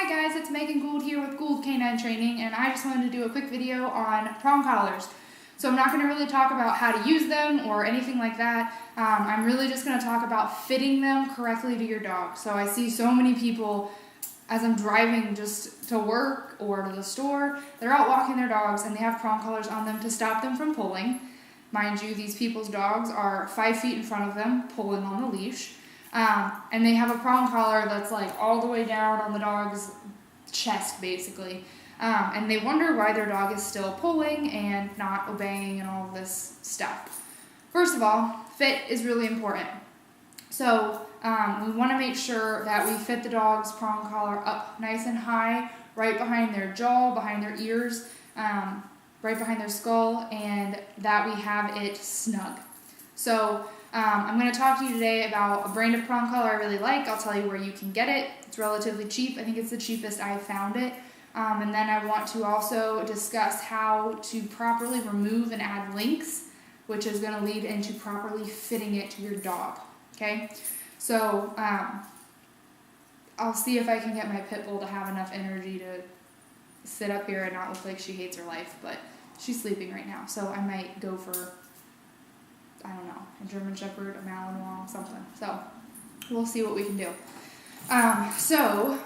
Hi guys, it's Megan Gould here with Gould Canine Training, and I just wanted to do a quick video on prong collars. So I'm not going to really talk about how to use them or anything like that. I'm really just going to talk about fitting them correctly to your dog. So I see so many people as I'm driving just to work or to the store, they're out walking their dogs and they have prong collars on them to stop them from pulling. Mind you, these people's dogs are 5 feet in front of them pulling on the leash. And they have a prong collar that's like all the way down on the dog's chest basically. And they wonder why their dog is still pulling and not obeying and all of this stuff. First of all, fit is really important. So we want to make sure that we fit the dog's prong collar up nice and high, right behind their jaw, behind their ears, right behind their skull, and that we have it snug. So I'm going to talk to you today about a brand of prong collar I really like. I'll tell you where you can get it. It's relatively cheap. I think it's the cheapest I found it. And then I want to also discuss how to properly remove and add links, which is going to lead into properly fitting it to your dog. Okay? So I'll see if I can get my pit bull to have enough energy to sit up here and not look like she hates her life, but she's sleeping right now. So I might go for, I don't know, a German Shepherd, a Malinois, something. So we'll see what we can do. So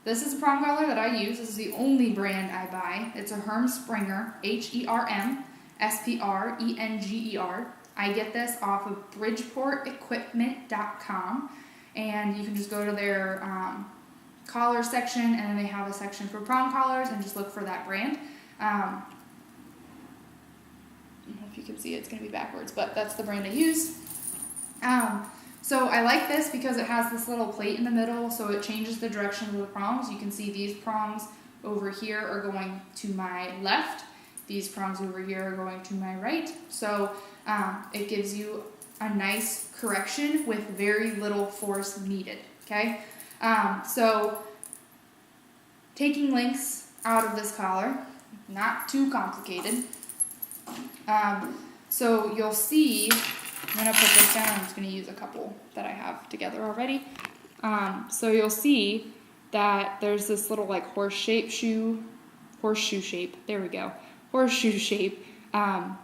this is a prong collar that I use. This is the only brand I buy. It's a Herm Sprenger, HermSprenger. I get this off of BridgeportEquipment.com, and you can just go to their collar section, and then they have a section for prong collars, and just look for that brand. I don't know if you can see it, it's going to be backwards, but that's the brand I use. So I like this because it has this little plate in the middle, so it changes the direction of the prongs. You can see these prongs over here are going to my left. These prongs over here are going to my right. So it gives you a nice correction with very little force needed, okay? So taking links out of this collar, not too complicated. So you'll see, I'm going to put this down, I'm just going to use a couple that I have together already. So you'll see that there's this little like horseshoe shape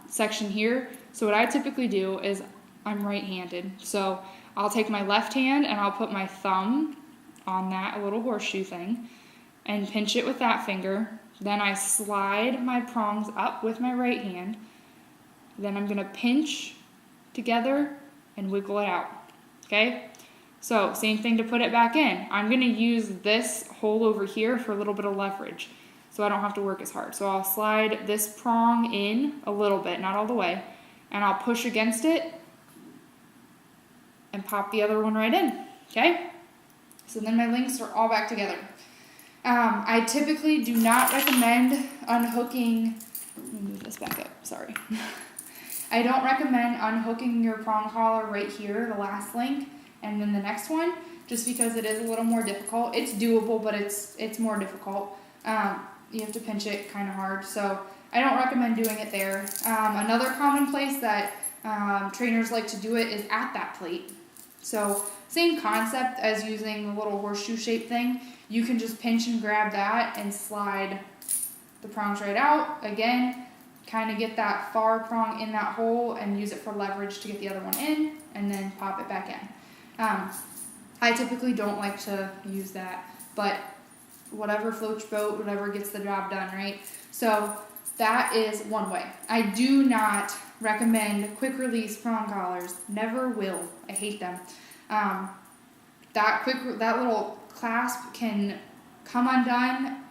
section here. So what I typically do is, I'm right-handed, so I'll take my left hand and I'll put my thumb on that little horseshoe thing and pinch it with that finger. Then I slide my prongs up with my right hand. Then I'm going to pinch together and wiggle it out, okay? So same thing to put it back in. I'm going to use this hole over here for a little bit of leverage, so I don't have to work as hard. So I'll slide this prong in a little bit, not all the way, and I'll push against it and pop the other one right in, okay? So then my links are all back together. I typically do not recommend unhooking, let me move this back up, sorry. I don't recommend unhooking your prong collar right here, the last link, and then the next one, just because it is a little more difficult. It's doable, but it's more difficult. You have to pinch it kind of hard, so I don't recommend doing it there. Another common place that trainers like to do it is at that plate. So same concept as using the little horseshoe shape thing. You can just pinch and grab that and slide the prongs right out. Again, kind of get that far prong in that hole and use it for leverage to get the other one in, and then pop it back in. I typically don't like to use that, but whatever floats your boat, whatever gets the job done, right? So that is one way. I do not recommend quick release prong collars. Never will. I hate them. That little clasp can come undone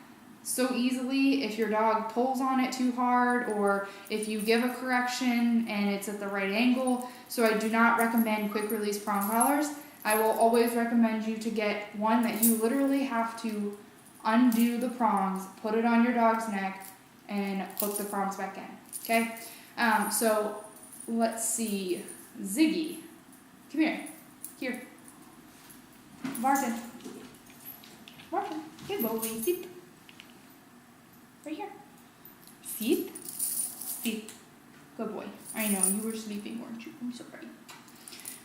so easily if your dog pulls on it too hard, or if you give a correction and it's at the right angle. So I do not recommend quick release prong collars. I will always recommend you to get one that you literally have to undo the prongs, put it on your dog's neck, and hook the prongs back in, okay? So let's see, Ziggy, come here, Martin, good boy, sit, right here, sit, good boy. I know, you were sleeping, weren't you? I'm sorry.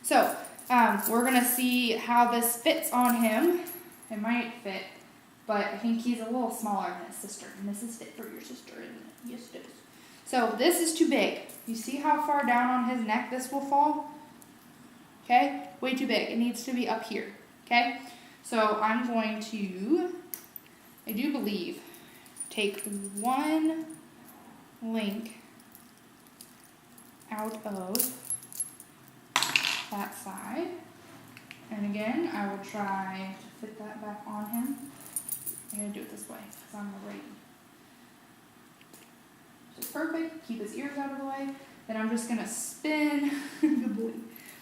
So, we're gonna see how this fits on him. It might fit but I think he's a little smaller than his sister, and this is fit for your sister, isn't it? Yes, it is. So this is too big. You see how far down on his neck this will fall? Okay, way too big. It needs to be up here, okay? So I'm going to, I do believe, take one link out of that side. And again, I will try to fit that back on him. I'm going to do it this way because I'm a righty. Just perfect. Keep his ears out of the way. Then I'm just going to spin, good boy,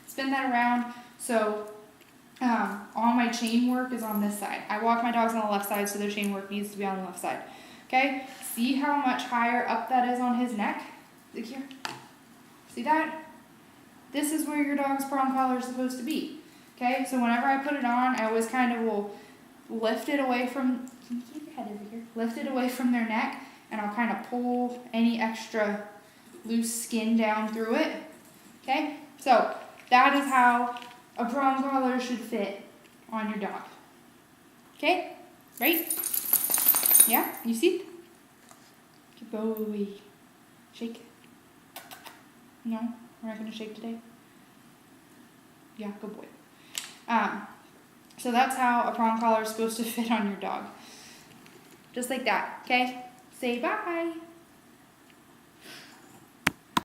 spin that around. So all my chain work is on this side. I walk my dogs on the left side, so their chain work needs to be on the left side. Okay? See how much higher up that is on his neck? Look here. See that? This is where your dog's prong collar is supposed to be. Okay? So whenever I put it on, I always kind of will lift it away from, can you keep your head over here? Lift it away from their neck, and I'll kind of pull any extra loose skin down through it. Okay? So that is how a prong collar should fit on your dog. Okay? Right? Yeah? You see? Good boy. Shake. No? We're not going to shake today? Yeah, good boy. So that's how a prong collar is supposed to fit on your dog. Just like that, okay? Say bye.